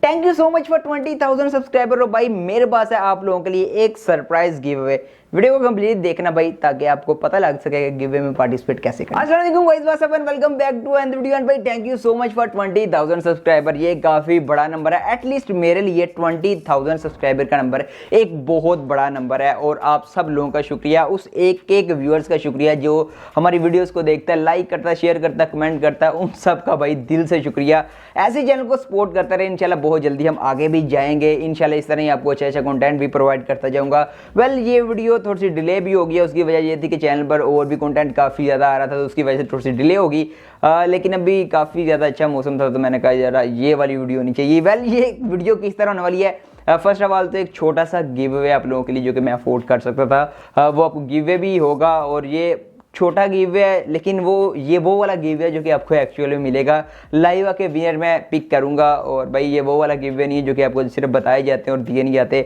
Thank you so much for 20,000 subscriber. और भाई मेरे पास है आप लोगों के लिए एक सरप्राइज गिव अवे। वीडियो को कंप्लीट देखना भाई, ताकि आपको पता लग सके कि गिव अवे में पार्टिसिपेट कैसे करना। अस्सलाम वालेकुम guys, what's up and welcome back to another video. And भाई thank you so much for 20,000 subscriber. ये काफी बड़ा नंबर है, एटलीस्ट मेरे लिए 20,000 सब्सक्राइबर का नंबर एक बहुत बड़ा नंबर है। और आप सब लोगों का शुक्रिया, उस एक एक व्यूअर्स का शुक्रिया जो हमारी वीडियोस को देखता है, लाइक करता है, शेयर करता है, कमेंट करता है, उन सब का भाई दिल से शुक्रिया। ऐसे चैनल को सपोर्ट करता रहे, इंशाल्लाह बहुत जल्दी हम आगे भी जाएंगे। इंशाल्लाह इस तरह ही आपको अच्छा कंटेंट भी प्रोवाइड करता जाऊंगा। वेल ये वीडियो थोड़ी सी डिले भी हो गई है, उसकी वजह ये थी कि चैनल पर और भी कंटेंट काफ़ी ज़्यादा आ रहा था, तो उसकी वजह से थोड़ी सी डिले होगी। लेकिन अभी काफ़ी ज़्यादा अच्छा मौसम था, तो मैंने कहा यार ये वाली वीडियो होनी चाहिए। वेल ये वीडियो किस तरह होने वाली है, फर्स्ट ऑफ ऑल तो एक छोटा सा गिव अवे आप लोगों के लिए जो कि मैं अफोर्ड कर सकता था, वो आपको गिव अवे भी होगा। और ये छोटा गिव अवे है, लेकिन वो वाला गिव अवे जो कि आपको एक्चुअल में मिलेगा। लाइव आके विनर मैं पिक करूंगा। और भाई ये वो वाला गिव अवे नहीं है जो कि आपको सिर्फ बताए जाते हैं और दिए नहीं जाते,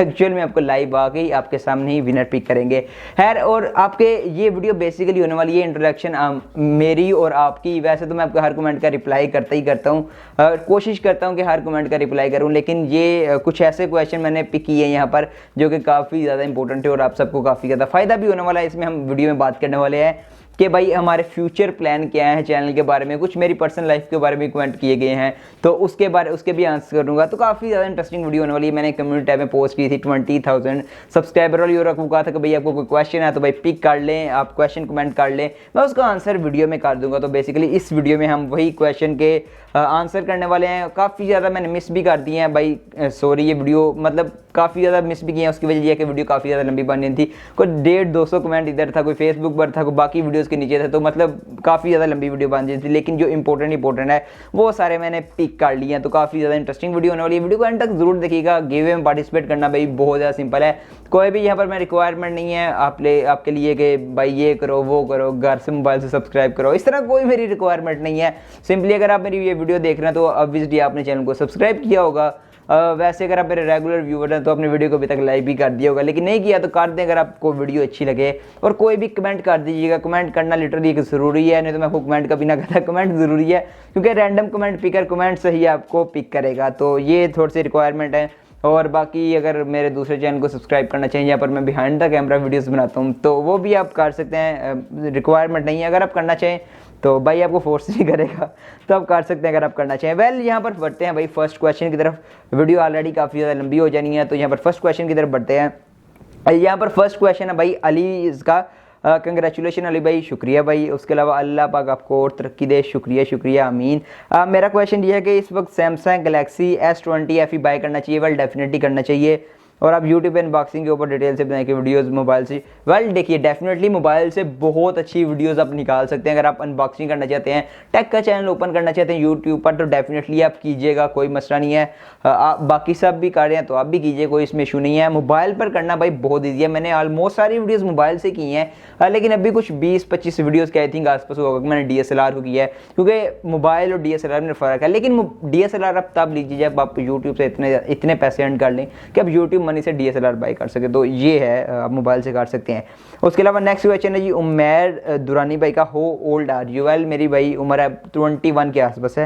एक्चुअल में आपको लाइव आके ही आपके सामने ही विनर पिक करेंगे। खैर, और आपके ये वीडियो बेसिकली होने वाली है इंट्रोडक्शन मेरी और आपकी। वैसे तो मैं आपको हर कमेंट का रिप्लाई करता ही करता हूँ, कोशिश करता हूँ कि हर कमेंट का रिप्लाई करूँ, लेकिन ये कुछ ऐसे क्वेश्चन मैंने पिक किए हैं यहाँ पर जो कि काफ़ी ज़्यादा इंपॉर्टेंट है और आप सबको काफ़ी ज़्यादा फ़ायदा भी होने वाला है। इसमें हम वीडियो में बात करने वाले हैं कि भाई हमारे फ्यूचर प्लान क्या है चैनल के बारे में, कुछ मेरी पर्सनल लाइफ के बारे में कमेंट किए गए हैं, तो उसके भी आंसर करूंगा। तो काफ़ी ज़्यादा इंटरेस्टिंग वीडियो होने वाली है। मैंने कम्युनिटी टैब में पोस्ट की थी 20,000 सब्सक्राइबर वाली, और आपको कहा था कि भाई आपको कोई क्वेश्चन है तो भाई पिक कर लें, आप क्वेश्चन कमेंट कर लें, मैं उसका आंसर वीडियो में कर दूंगा। तो बेसिकली इस वीडियो में हम वही क्वेश्चन के आंसर करने वाले हैं। काफ़ी ज़्यादा मैंने मिस भी कर दिए हैं भाई, सॉरी। ये वीडियो मतलब काफ़ी ज़्यादा मिस भी किए हैं, उसकी वजह यह कि वीडियो काफ़ी ज़्यादा लंबी बन रही थी। कोई 150-200 कमेंट इधर था, कोई फेसबुक पर था, कोई बाकी वीडियोज़ के नीचे था, तो मतलब काफ़ी ज़्यादा लंबी वीडियो बन रही थी। लेकिन जो इंपॉर्टेंट है वो सारे मैंने पिक कर लिए हैं। तो काफ़ी ज़्यादा इंटरेस्टिंग वीडियो होने वाली है। वीडियो को एंड तक जरूर देखिएगा। गिव अवे में पार्टिसिपेट करना भाई बहुत ज़्यादा सिंपल है। कोई भी यहाँ पर मैं रिक्वायरमेंट नहीं है आपके लिए कि भाई ये करो वो करो, घर से मोबाइल से सब्सक्राइब करो, इस तरह कोई मेरी रिक्वायरमेंट नहीं है। सिंपली अगर आप मेरी ये वीडियो देख रहे हैं तो ऑब्वियसली आपने चैनल को सब्सक्राइब किया होगा। वैसे अगर आप मेरे रेगुलर व्यूअर हैं तो आपने वीडियो को अभी तक लाइक भी कर दिया होगा, लेकिन नहीं किया तो कर दें अगर आपको वीडियो अच्छी लगे। और कोई भी कमेंट कर दीजिएगा, कमेंट करना लिटरली एक ज़रूरी है, नहीं तो मैं आपको कमेंट कभी ना कहता। कमेंट ज़रूरी है क्योंकि रैंडम कमेंट पिकर कमेंट से ही आपको पिक करेगा। तो ये थोड़ी सी रिक्वायरमेंट है। और बाकी अगर मेरे दूसरे चैनल को सब्सक्राइब करना चाहिए, यहाँ पर मैं बिहाइंड द कैमरा वीडियोस बनाता हूँ, तो वो भी आप कर सकते हैं। रिक्वायरमेंट नहीं है, अगर आप करना चाहें तो भाई आपको फोर्स नहीं करेगा, तो आप कर सकते हैं अगर आप करना चाहें। वेल यहाँ पर बढ़ते हैं भाई फर्स्ट क्वेश्चन की तरफ। वीडियो ऑलरेडी काफ़ी ज़्यादा लंबी हो जानी है, तो यहाँ पर फर्स्ट क्वेश्चन की तरफ बढ़ते हैं। यहाँ पर फर्स्ट क्वेश्चन है भाई अली इसका। कंग्रेचुलेशन अली भाई, शुक्रिया भाई। उसके अलावा अल्लाह पाक आपको और तरक्की दे, शुक्रिया आमीन। मेरा क्वेश्चन ये है कि इस वक्त Samsung Galaxy S20 FE bye करना चाहिए? वेल डेफिनेटली करना चाहिए। और आप यूट्यूब अनबॉक्सिंग के ऊपर डिटेल से बनाए कि वीडियोस मोबाइल से, वेल देखिए डेफिनेटली मोबाइल से बहुत अच्छी वीडियोस आप निकाल सकते हैं। अगर आप अनबॉक्सिंग करना चाहते हैं, टेक का चैनल ओपन करना चाहते हैं यूट्यूब पर, तो डेफिनेटली आप कीजिएगा, कोई मसला नहीं है। आप बाकी सब भी कर रहे हैं तो आप भी कीजिए, कोई इसमें इशू नहीं है। मोबाइल पर करना भाई बहुत ईजी है। मैंने ऑलमोस्ट सारी वीडियोज़ मोबाइल से की हैं, लेकिन अभी कुछ 20-25 वीडियोज़ के आई थिंक आसपास होगा कि मैंने DSLR को किया है, क्योंकि मोबाइल और DSLR में फ़र्क है। लेकिन DSLR आप तब लीजिए जब आप यूट्यूब से इतने पैसे अर्न कर लें कि आप यूट्यूब मनी से DSLR बाई कर सके, तो ये है आप मोबाइल से कर सकते हैं। उसके अलावा नेक्स्ट क्वेश्चन है जी उमैर दुरानी भाई का, हो ओल्ड आर यू? वेल मेरी भाई उम्र है 21 के आसपास है।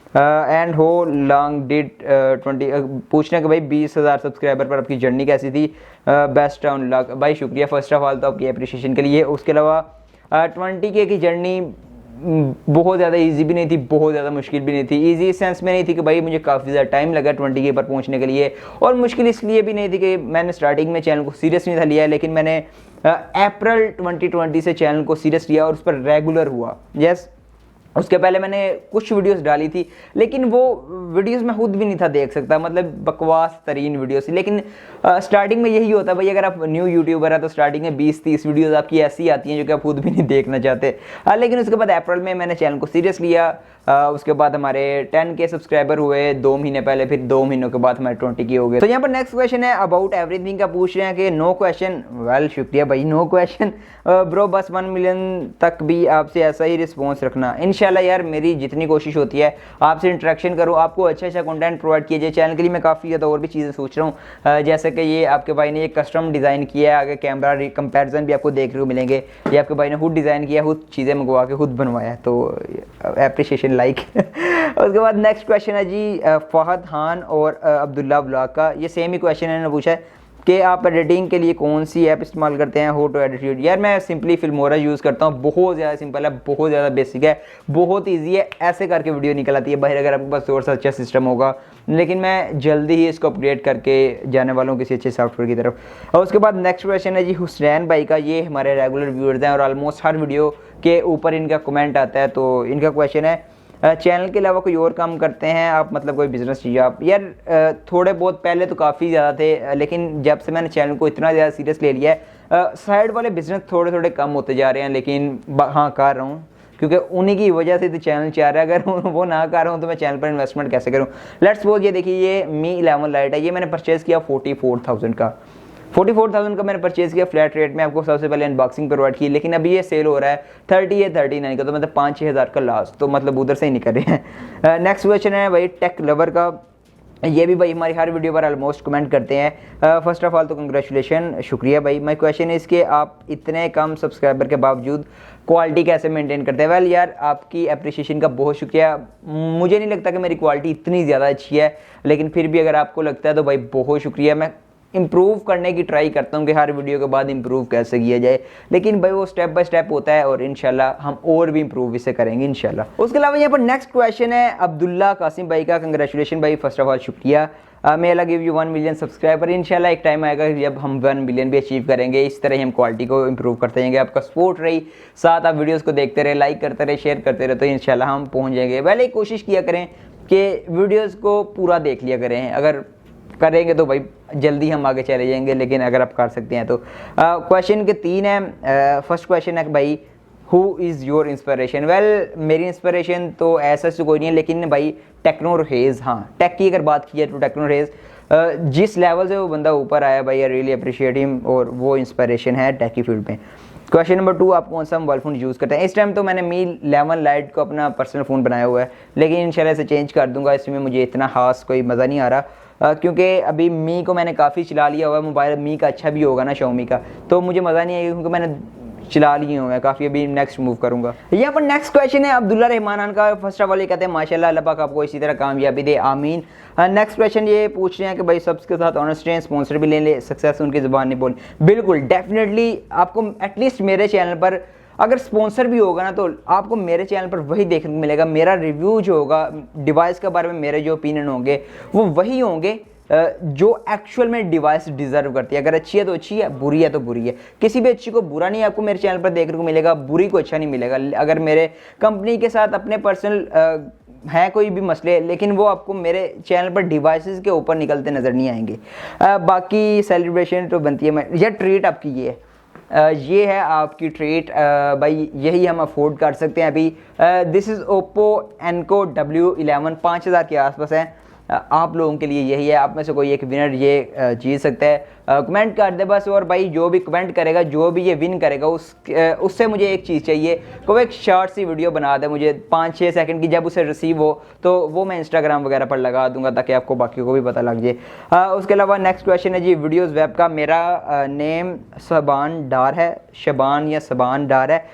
एंड हो लॉन्ग डिड 20 पूछना कि भाई 20,000 सब्सक्राइबर पर आपकी जर्नी कैसी थी? बेस्ट ऑन लक भाई, शुक्रिया फर्स्ट ऑफ ऑल तो आपकी अप्रिशिएशन के लिए। उसके अलावा 20K की जर्नी बहुत ज़्यादा इजी भी नहीं थी, बहुत ज़्यादा मुश्किल भी नहीं थी। इजी इस सेंस में नहीं थी कि भाई मुझे काफ़ी ज़्यादा टाइम लगा 20K पर पहुंचने के लिए, और मुश्किल इसलिए भी नहीं थी कि मैंने स्टार्टिंग में चैनल को सीरियस नहीं था लिया है, लेकिन मैंने अप्रैल 2020 से चैनल को सीरियस लिया और उस पर रेगुलर हुआ। यस, उसके पहले मैंने कुछ वीडियोस डाली थी, लेकिन वो वीडियोस मैं खुद भी नहीं था देख सकता, मतलब बकवास तरीन वीडियोस। लेकिन स्टार्टिंग में यही होता है भाई, अगर आप न्यू यूट्यूबर है तो स्टार्टिंग में 20-30 वीडियोस आपकी ऐसी आती हैं जो कि आप खुद भी नहीं देखना चाहते। लेकिन उसके बाद अप्रैल में मैंने चैनल को सीरियस लिया। उसके बाद हमारे 10K सब्सक्राइबर हुए 2 महीने पहले, फिर 2 महीनों के बाद हमारे 20K हो गए। तो यहाँ पर नेक्स्ट क्वेश्चन है अबाउट एवरीथिंग का, पूछ रहे हैं कि नो क्वेश्चन। वेल शुक्रिया भाई, नो क्वेश्चन ब्रो, बस 1 मिलियन तक भी आपसे ऐसा ही रिस्पॉन्स रखना इंशाल्लाह। यार मेरी जितनी कोशिश होती है आपसे इंटरेक्शन करूँ, आपको अच्छा कंटेंट प्रोवाइड किया जाए। चैनल के लिए मैं काफ़ी ज़्यादा और भी चीज़ें सोच रहा हूँ, जैसे कि ये आपके भाई ने ये कस्टम डिज़ाइन किया है, आगे कैमरा कंपैरिजन भी आपको देखने को मिलेंगे। ये आपके भाई ने खुद डिज़ाइन किया, खुद चीज़ें मंगवा के खुद बनवाया, तो एप्रिशिएशन लाइक। उसके बाद नेक्स्ट क्वेश्चन है जी फहद खान और अब्दुल्ला ब्लॉग का, ये सेम ही क्वेश्चन इन्होंने पूछा है कि आप एडिटिंग के लिए कौन सी ऐप इस्तेमाल करते हैं, हाउ टू एडिट। यार मैं सिंपली फिल्मोरा यूज़ करता हूँ, बहुत ज़्यादा सिंपल है, बहुत ज़्यादा बेसिक है, बहुत इजी है, ऐसे करके वीडियो निकल आती है बाहर अगर आपके पास और सा अच्छा सिस्टम होगा। लेकिन मैं जल्दी ही इसको अपग्रेड करके जाने वाला हूँ किसी अच्छे सॉफ्टवेयर की तरफ। और उसके बाद नेक्स्ट क्वेश्चन है जी हुसैन भाई का, ये हमारे रेगुलर व्यूअर्स हैं और ऑलमोस्ट हर वीडियो के ऊपर इनका कमेंट आता है। तो इनका क्वेश्चन है चैनल के अलावा कोई और काम करते हैं आप, मतलब कोई बिजनेस चाहिए आप। यार थोड़े बहुत पहले तो काफ़ी ज़्यादा थे, लेकिन जब से मैंने चैनल को इतना ज़्यादा सीरियस ले लिया है, साइड वाले बिजनेस थोड़े थोड़े कम होते जा रहे हैं, लेकिन हाँ कर रहा हूँ क्योंकि उन्हीं की वजह से तो चैनल चाह रहा है। अगर वो ना कर रहा हूँ तो मैं चैनल पर इन्वेस्टमेंट कैसे करूँ। लेट्स सपोज ये देखिए ये Mi 11 लाइट है, ये मैंने परचेज़ किया 44,000 का। 44,000 का मैंने परचेज़ किया फ्लैट रेट में, आपको सबसे पहले अनबॉक्सिंग प्रोवाइड की, लेकिन अभी ये सेल हो रहा है 30 या 39 का, तो मतलब 5-6 हज़ार का लॉस, तो मतलब उधर से ही निकल रहे हैं। नेक्स्ट क्वेश्चन है भाई टेक लवर का, ये भी भाई हमारी हर वीडियो पर ऑलमोस्ट कमेंट करते हैं। फर्स्ट ऑफ ऑल तो कंग्रेचुलेशन, शुक्रिया भाई। माय क्वेश्चन इज़ कि आप इतने कम सब्सक्राइबर के बावजूद क्वालिटी कैसे मेंटेन करते हैं। वेल यार आपकी अप्रिशिएशन का बहुत शुक्रिया। मुझे नहीं लगता कि मेरी क्वालिटी इतनी ज़्यादा अच्छी है, लेकिन फिर भी अगर आपको लगता है तो भाई बहुत शुक्रिया। मैं इम्प्रूव करने की ट्राई करता हूँ कि हर वीडियो के बाद इम्प्रूव कैसे किया जाए, लेकिन भाई वो स्टेप बाय स्टेप होता है और इंशाल्लाह हम और भी इम्प्रूव इसे करेंगे इंशाल्लाह। उसके अलावा यहाँ पर नेक्स्ट क्वेश्चन है अब्दुल्ला कासिम भाई का, कंग्रेचुलेशन भाई फर्स्ट ऑफ ऑल शुक्रिया। मे अल्लाह गिव यू 1 मिलियन सब्सक्राइबर। इंशाल्लाह एक टाइम आएगा जब हम 1 मिलियन भी अचीव करेंगे, इस तरह ही हम क्वालिटी को इम्प्रूव करते जाएंगे। आपका सपोर्ट रही, साथ आप वीडियोज़ को देखते रहे, लाइक करते रहे, शेयर करते रहे, तो इंशाल्लाह हम पहुँच जाएंगे। पहले कोशिश किया करें कि वीडियोज़ को पूरा देख लिया करें, अगर करेंगे तो भाई जल्दी हम आगे चले जाएंगे, लेकिन अगर आप कर सकते हैं तो। क्वेश्चन के 3 है। फर्स्ट क्वेश्चन है कि भाई who is your inspiration. Well मेरी इंस्पिरेशन तो ऐसा से कोई नहीं है, लेकिन भाई टेक्नो रहेज, हाँ टेक की अगर बात की जाए तो टेक्नो रहेज जिस लेवल से वो बंदा ऊपर आया भाई, आई रियली अप्रिशिएट हिम, और वो इंस्पिरेशन है टेक की फील्ड में। क्वेश्चन नंबर 2, आप कौन सा मोबाइल फ़ोन यूज़ करते हैं। इस टाइम तो मैंने Mi 11 लाइट को अपना पर्सनल फ़ोन बनाया हुआ है, लेकिन इंशाल्लाह से चेंज कर दूंगा। इसमें मुझे इतना खास कोई मज़ा नहीं आ रहा, क्योंकि अभी मी को मैंने काफ़ी चला लिया हुआ है। मोबाइल मी का अच्छा भी होगा ना Xiaomi का, तो मुझे मज़ा नहीं आएगा क्योंकि मैंने चला लिए हुए हैं काफ़ी। अभी नेक्स्ट मूव करूंगा। यहाँ पर नेक्स्ट क्वेश्चन है अब्दुल्ला रहमान का। फर्स्ट ऑफ ऑल ये कहते हैं माशाल्लाह अल्लाह पाक आपको इसी तरह कामयाबी दे, आमीन। नेक्स्ट क्वेश्चन ये पूछ रहे हैं कि भाई सब्स के साथ ऑनेस्ट रहें, स्पॉन्सर भी ले सक्सेस उनकी ज़ुबान नहीं बोल। बिल्कुल डेफिनेटली आपको एटलीस्ट मेरे चैनल पर अगर स्पॉन्सर भी होगा ना, तो आपको मेरे चैनल पर वही देखने को मिलेगा। मेरा रिव्यू जो होगा डिवाइस के बारे में, मेरे जो ओपिनियन होंगे वो वही होंगे जो एक्चुअल में डिवाइस डिजर्व करती है। अगर अच्छी है तो अच्छी है, बुरी है तो बुरी है। किसी भी अच्छी को बुरा नहीं आपको मेरे चैनल पर देखने को मिलेगा, बुरी को अच्छा नहीं मिलेगा। अगर मेरे कंपनी के साथ अपने पर्सनल हैं कोई भी मसले, लेकिन वो आपको मेरे चैनल पर डिवाइसेस के ऊपर निकलते नज़र नहीं आएंगे। बाकी सेलिब्रेशन तो बनती है, यह ट्रीट आपकी ये है आपकी ट्रीट भाई, यही हम अफोर्ड कर सकते हैं अभी। This is Oppo Enco W11, 5,000 के आसपास है। आप लोगों के लिए यही है, आप में से कोई एक विनर ये जीत सकता है। कमेंट कर दे बस, और भाई जो भी कमेंट करेगा, जो भी ये विन करेगा, उससे मुझे एक चीज़ चाहिए कि वो एक शॉर्ट सी वीडियो बना दे मुझे 5-6 सेकंड की, जब उसे रिसीव हो तो वो मैं इंस्टाग्राम वगैरह पर लगा दूंगा ताकि आपको बाकी को भी पता लग जाए। उसके अलावा नेक्स्ट क्वेश्चन है जी वीडियोज़ वेब का। मेरा नेम शबान डार है, शबान या शबान डार है।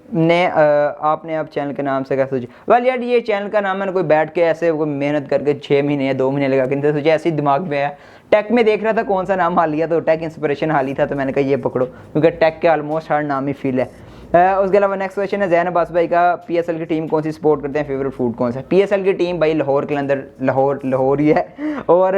आपने आप चैनल के नाम से क्या सोचा। वेल यार ये चैनल का नाम मैंने कोई बैठ के ऐसे कोई मेहनत करके 6 महीने या 2 महीने लगा के सोचा, ऐसे ही दिमाग में आया। टेक में देख रहा था कौन सा नाम हाल लिया, तो टेक इंस्पिरेशन हाल ही था, तो मैंने कहा ये पकड़ो, क्योंकि टेक के ऑलमोस्ट हर नाम ही फील है। उसके अलावा नेक्स्ट क्वेश्चन है जैन अब्बास भाई का। PSL की टीम कौन सी सपोर्ट करते हैं, फेवरेट फूड कौन सा। PSL की टीम भाई लाहौर के अंदर, लाहौर ही है। और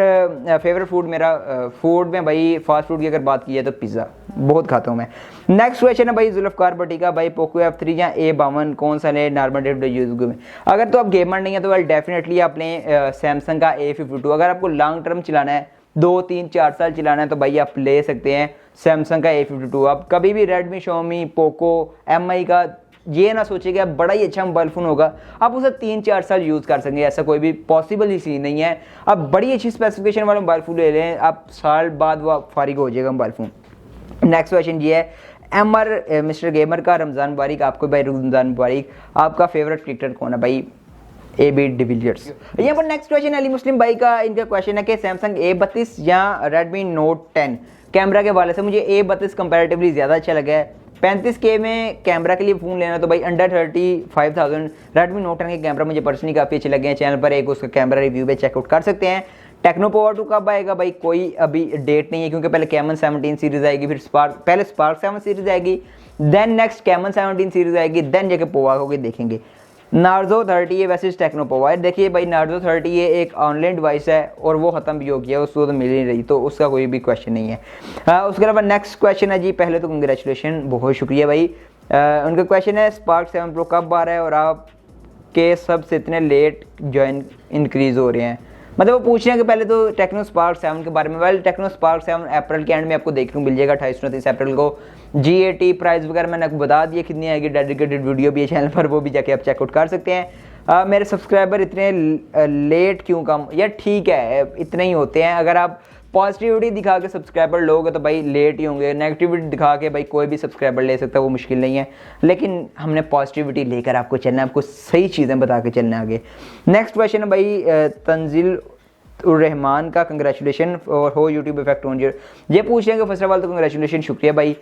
फेवरेट फूड मेरा फूड में भाई फास्ट फूड की अगर बात की जाए तो पिज़्ज़ा बहुत खाता हूँ मैं। नेक्स्ट क्वेश्चन है भाई जुल्फ़कार भट्टी का। भाई पोको F3 या A52 कौन सा ले नॉर्मल डे यूज में। अगर तो आप गेमर नहीं है तो वेल डेफिनेटली आप लें सैमसंग का A52। अगर आपको लॉन्ग टर्म चलाना है, 2-3-4 साल चलाना है, तो भाई आप ले सकते हैं सैमसंग का A52। आप कभी भी रेडमी, Xiaomi, पोको, MI का ये ना सोचिए कि बड़ा ही अच्छा मोबाइल फ़ोन होगा, आप उसे 3-4 साल यूज़ कर सकेंगे, ऐसा कोई भी पॉसिबल ही सीन नहीं है। आप बड़ी अच्छी स्पेसिफिकेशन वाला मोबाइल फ़ोन ले लें, आप साल बाद वो फारिग हो जाएगा मोबाइल फ़ोन। नेक्स्ट क्वेश्चन ये है मिस्टर गेमर का। रमज़ान मुबारक आपको भाई, रमज़ान मुबारक। आपका फेवरेट क्रिकेटर कौन है भाई। AB de Villiers. यहाँ पर नेक्स्ट क्वेश्चन अली मुस्लिम भाई का। इनका क्वेश्चन है कि सैमसंग A32 या Redmi Note 10 कैमरा के वाले से मुझे A32 कंपैरेटिवली ज़्यादा अच्छा लगा है। 35K में कैमरा के लिए फ़ोन लेना तो भाई अंडर 35,000 रेडमी नोट 10 के कैमरा मुझे पर्सनली काफ़ी अच्छे लगे हैं। चैनल पर एक उसका कैमरा रिव्यू पे चेकआउट कर सकते हैं। टेक्नो पोवा 2 कब आएगा भाई, कोई अभी डेट नहीं है, क्योंकि पहले कैमन 17 सीरीज़ आएगी, फिर पहले स्पार्क 7 सीरीज़ आएगी, देन नेक्स्ट कैमन 17 सीरीज़ आएगी, देन जाके पोवा होगी देखेंगे। नार्जो 30 ये वैसे टेक्नो पोवा है। देखिए भाई नार्जो 30 ये एक ऑनलाइन डिवाइस है और वो ख़त्म भी हो गया, उसको तो मिल ही रही, तो उसका कोई भी क्वेश्चन नहीं है। उसके अलावा नेक्स्ट क्वेश्चन है जी, पहले तो कंग्रेचुलेशन, बहुत शुक्रिया भाई। उनका क्वेश्चन है स्पार्क 7 प्रो कब आ रहा है और आपके सबसे इतने लेट ज्वाइन इंक्रीज़ हो रहे हैं। मतलब वो पूछ रहे हैं कि पहले तो टेक्नो स्पार्क 7 के बारे में। वेल टेक्नो स्पार्क 7 अप्रैल के एंड में आपको देखने को मिल जाएगा, 28-29 अप्रैल को। GAT प्राइस वगैरह मैंने आपको बता दिया कितनी आएगी, डेडिकेटेड वीडियो भी है चैनल पर, वो भी जाके आप चेकआउट कर सकते हैं। मेरे सब्सक्राइबर इतने लेट क्यों कम, यार ठीक है इतने ही होते हैं। अगर आप पॉजिटिविटी दिखा के सब्सक्राइबर लोगे तो भाई लेट ही होंगे, नेगेटिविटी दिखा के भाई कोई भी सब्सक्राइबर ले सकता है, वो मुश्किल नहीं है। लेकिन हमने पॉजिटिविटी लेकर आपको चलना है, आपको सही चीज़ें बता के चलना है आगे। नेक्स्ट क्वेश्चन है भाई तंजिल रहमान का, कंग्रेचुलेशन और हो यूट्यूब इफेक्ट ऑन योर। ये पूछ रहे हैं कि फर्स्ट ऑफ ऑल तो कंग्रेचुलेशन, शुक्रिया भाई।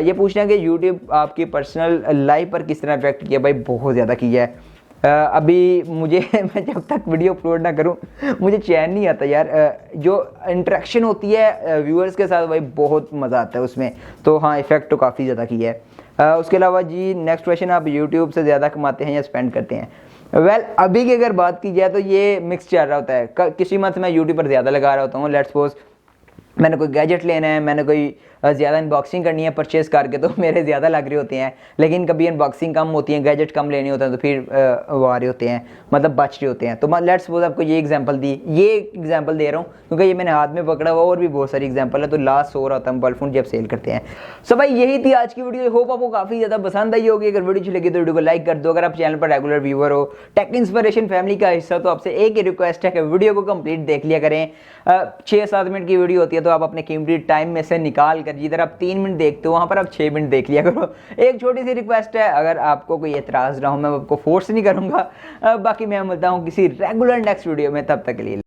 ये पूछ रहे हैं कि यूट्यूब आपकी पर्सनल लाइफ पर किस तरह इफेक्ट किया। भाई बहुत ज़्यादा किया है। अभी मुझे मैं जब तक वीडियो अपलोड ना करूं मुझे चैन नहीं आता यार। जो इंटरेक्शन होती है व्यूअर्स के साथ भाई बहुत मज़ा आता है उसमें, तो हाँ इफेक्ट तो काफ़ी ज़्यादा किया है। उसके अलावा जी नेक्स्ट क्वेश्चन, आप यूट्यूब से ज़्यादा कमाते हैं या स्पेंड करते हैं। वेल अभी की अगर बात की जाए तो ये मिक्स चल रहा होता है। किसी मंथ में यूट्यूब पर ज़्यादा लगा रहा होता हूँ, लेट्स सपोज मैंने कोई गैजेट लेना है, मैंने कोई ज़्यादा अनबॉक्सिंग करनी है परचेज़ करके, तो मेरे ज़्यादा लग रहे होते हैं। लेकिन कभी अनबॉक्सिंग कम होती है, गैजेट कम लेने होते हैं, तो फिर वो आ रहे होते हैं, मतलब बच रहे होते हैं। तो लेट्स सपोज आपको ये एग्जांपल दे रहा हूँ क्योंकि ये मैंने हाथ में पकड़ा हुआ, और भी बहुत सारी एग्जांपल है, तो लास्ट हो रहा होता है मोबाइल फ़ोन जब सेल करते हैं। सो भाई यही थी आज की वीडियो, होप आपको काफ़ी ज़्यादा पसंद आई होगी। अगर वीडियो अच्छी लगी तो वीडियो को लाइक कर दो। अगर आप चैनल पर रेगुलर व्यूअर हो, टेक इंस्पिरेशन फैमिली का हिस्सा, तो आपसे एक ही रिक्वेस्ट है कि वीडियो को कंप्लीट देख लिया करें। 6-7 मिनट की वीडियो होती है, तो आप अपने कीमती टाइम में से निकाल कर जिधर आप 3 मिनट देखते हो वहाँ पर आप 6 मिनट देख लिया करो। एक छोटी सी रिक्वेस्ट है, अगर आपको कोई एतराज़ ना हो, मैं आपको फोर्स नहीं करूँगा। बाकी मैं मिलता हूँ किसी रेगुलर नेक्स्ट वीडियो में, तब तक के लिए।